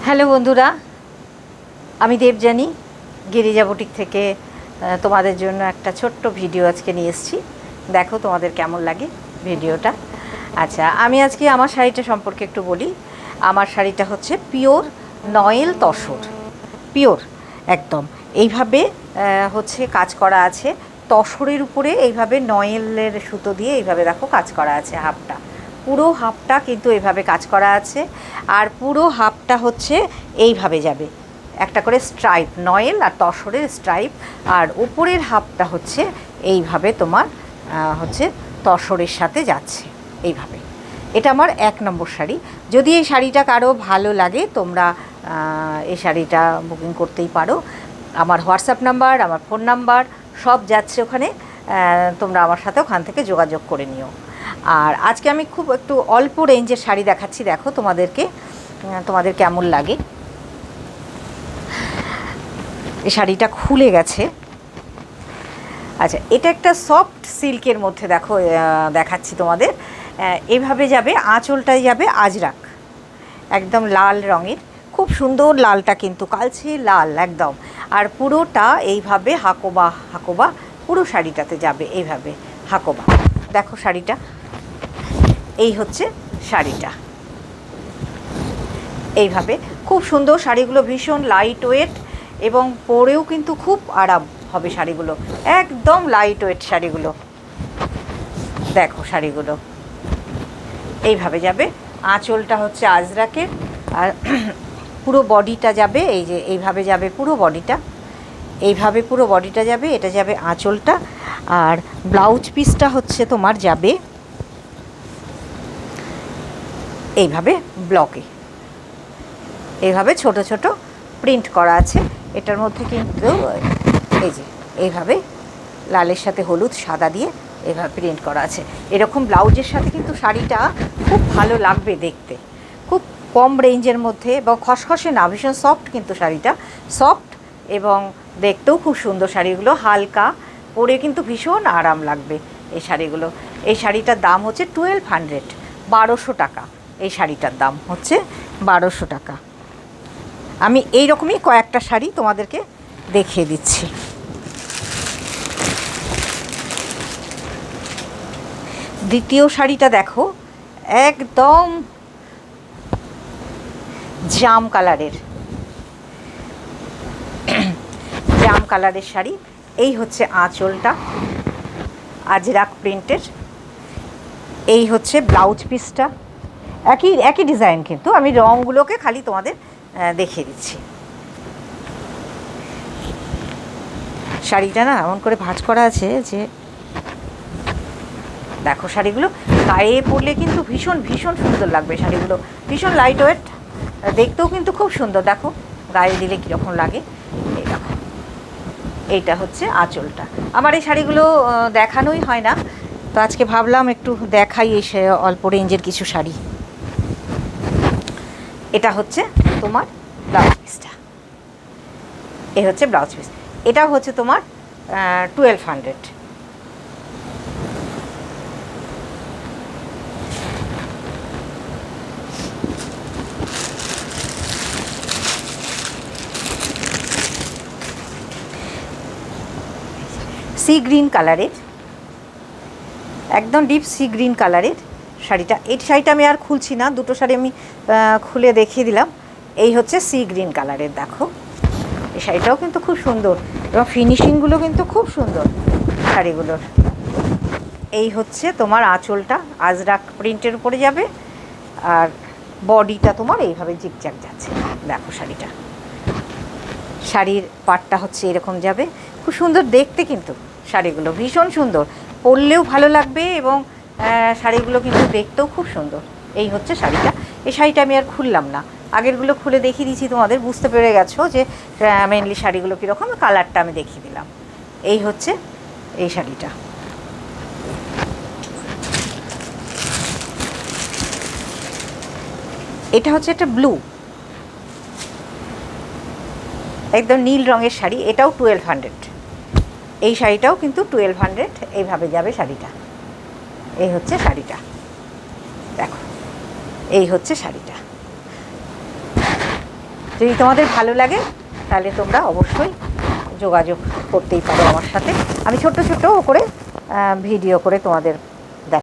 Hello বন্ধুরা, আমি Debjani Girija boutique থেকে তোমাদের জন্য একটা ছোট্ট ভিডিও আজকে নিয়ে এসেছি। দেখো তোমাদের কেমন লাগে ভিডিওটা। আচ্ছা, আমি আজকে আমার শাড়িটা সম্পর্কে একটু বলি। আমার শাড়িটা হচ্ছে পিওর নয়েল তসর, পিওর একদম এইভাবে হচ্ছে কাজ করা আছে। তসরের উপরে এইভাবে নয়েলের সুতো দিয়ে এইভাবে দেখো কাজ করা আছে। হাফটা, পুরো হাফটা কিন্তু এইভাবে কাজ করা আছে। আর পুরো হাফটা হচ্ছে এইভাবে যাবে, একটা করে স্ট্রাইপ, নয়েল আর তসরের স্ট্রাইপ। আর উপরের হাফটা হচ্ছে এইভাবে তোমার হচ্ছে তসরের সাথে যাচ্ছে এইভাবে। এটা আমার 1 নম্বর শাড়ি। যদি এই শাড়িটা কারো ভালো লাগে তোমরা এই শাড়িটা বুকিং করতেই পারো। আমার হোয়াটসঅ্যাপ নাম্বার, আমার ফোন নাম্বার সব যাচ্ছে ওখানে। তোমরা আমার সাথে ওখান থেকে যোগাযোগ করে নিও। আর আজকে আমি খুব একটু অল্প রেঞ্জের শাড়ি দেখাচ্ছি, দেখো তোমাদেরকে, তোমাদের কেমন লাগে। এই শাড়িটা খুলে গেছে। আচ্ছা, এটা একটা সফট সিল্কের মধ্যে দেখো দেখাচ্ছি তোমাদের। এভাবে যাবে, আঁচলটাই যাবে আজরাক, একদম লাল রঙের, খুব সুন্দর লালটা, কিন্তু কালচে লাল একদম। আর পুরোটা এইভাবে হাকোবা হাকোবা পুরো শাড়িটাতে যাবে এইভাবে হাকোবা। দেখো শাড়িটা, এই হচ্ছে শাড়িটা এইভাবে, খুব সুন্দর। শাড়িগুলো ভীষণ লাইট ওয়েট এবং পরেও কিন্তু খুব আরাম হবে শাড়িগুলো, একদম লাইট ওয়েট শাড়িগুলো। দেখো শাড়িগুলো এইভাবে যাবে, আঁচলটা হচ্ছে আজরাকের, আর পুরো বডিটা যাবে এই যে এইভাবে যাবে, পুরো বডিটা এইভাবে, পুরো বডিটা যাবে, এটা যাবে আঁচলটা। আর ব্লাউজ পিসটা হচ্ছে তোমার যাবে এইভাবে ব্লকে, এইভাবে ছোট ছোট প্রিন্ট করা আছে এটার মধ্যে। কিন্তু এই যে এইভাবে লালের সাথে হলুদ সাদা দিয়ে এইভাবে প্রিন্ট করা আছে। এরকম ব্লাউজের সাথে কিন্তু শাড়িটা খুব ভালো লাগবে দেখতে, খুব কম রেঞ্জের মধ্যে, এবং খসখসে না, ভীষণ সফট কিন্তু শাড়িটা, সফট এবং দেখতেও খুব সুন্দর। শাড়িগুলো হালকা, পরে কিন্তু ভীষণ আরাম লাগবে এই শাড়িগুলো। এই শাড়িটার দাম হচ্ছে 1200, 1200 টাকা। এই শাড়িটার দাম হচ্ছে 1200 টাকা। আমি এই রকমই কয়েকটা শাড়ি তোমাদেরকে দেখিয়ে দিচ্ছি। দ্বিতীয় শাড়িটা দেখো, একদম জাম কালারের, জাম কালারের শাড়ি। এই হচ্ছে আঁচলটা আজরাক প্রিন্টের, এই হচ্ছে ব্লাউজ পিসটা, একই একই ডিজাইন, কিন্তু আমি রঙগুলোকে খালি তোমাদের দেখিয়ে দিচ্ছি। শাড়িটা না এমন করে ভাঁজ করা আছে যে দেখো, শাড়িগুলো গায়ে পরলে কিন্তু ভীষণ ভীষণ সুন্দর লাগবে। শাড়িগুলো ভীষণ লাইট ওয়েট, দেখতেও কিন্তু খুব সুন্দর। দেখো গায়ে দিলে কীরকম লাগে। এই দেখো, এইটা হচ্ছে আঁচলটা। আমার এই শাড়িগুলো দেখানোই হয় না, তো আজকে ভাবলাম একটু দেখাই এই অল্প রেঞ্জের কিছু শাড়ি। এটা হচ্ছে তোমার ব্লাউজ পিসটা, এ হচ্ছে ব্লাউজ পিস। এটা হচ্ছে তোমার 1200। সি গ্রিন কালারের, একদম ডিপ সি গ্রিন কালারের শাড়িটা। এই শাড়িটা আমি আর খুলছি না, দুটো শাড়ি আমি খুলে দেখিয়ে দিলাম। এই হচ্ছে সি গ্রিন কালারের, দেখো এই শাড়িটাও কিন্তু খুব সুন্দর এবং ফিনিশিংগুলো কিন্তু খুব সুন্দর শাড়িগুলোর। এই হচ্ছে তোমার আঁচলটা আজরাক প্রিন্টের উপরে যাবে, আর বডিটা তোমার এইভাবে জিগজ্যাগ যাচ্ছে। দেখো শাড়িটা, শাড়ির পাটটা হচ্ছে এরকম যাবে, খুব সুন্দর দেখতে কিন্তু শাড়িগুলো, ভীষণ সুন্দর, পরলেও ভালো লাগবে এবং শাড়িগুলো কিন্তু দেখতেও খুব সুন্দর। এই হচ্ছে শাড়িটা। এই শাড়িটা আমি আর খুললাম না, আগেরগুলো খুলে দেখিয়ে দিয়েছি, তোমাদের বুঝতে পেরে গেছো যে মেনলি শাড়িগুলো কীরকম। কালারটা আমি দেখিয়ে দিলাম। এই হচ্ছে এই শাড়িটা। এটা হচ্ছে একটা ব্লু, একদম নীল রঙের শাড়ি, এটাও 1200। এই শাড়িটাও কিন্তু 1200, এইভাবে যাবে শাড়িটা। এই হচ্ছে শাড়িটা, দেখো এই হচ্ছে শাড়িটা। যদি তোমাদের ভালো লাগে তাহলে তোমরা অবশ্যই যোগাযোগ করতেই পারো আমার সাথে। আমি ছোট্ট ছোট্ট করে ভিডিও করে তোমাদের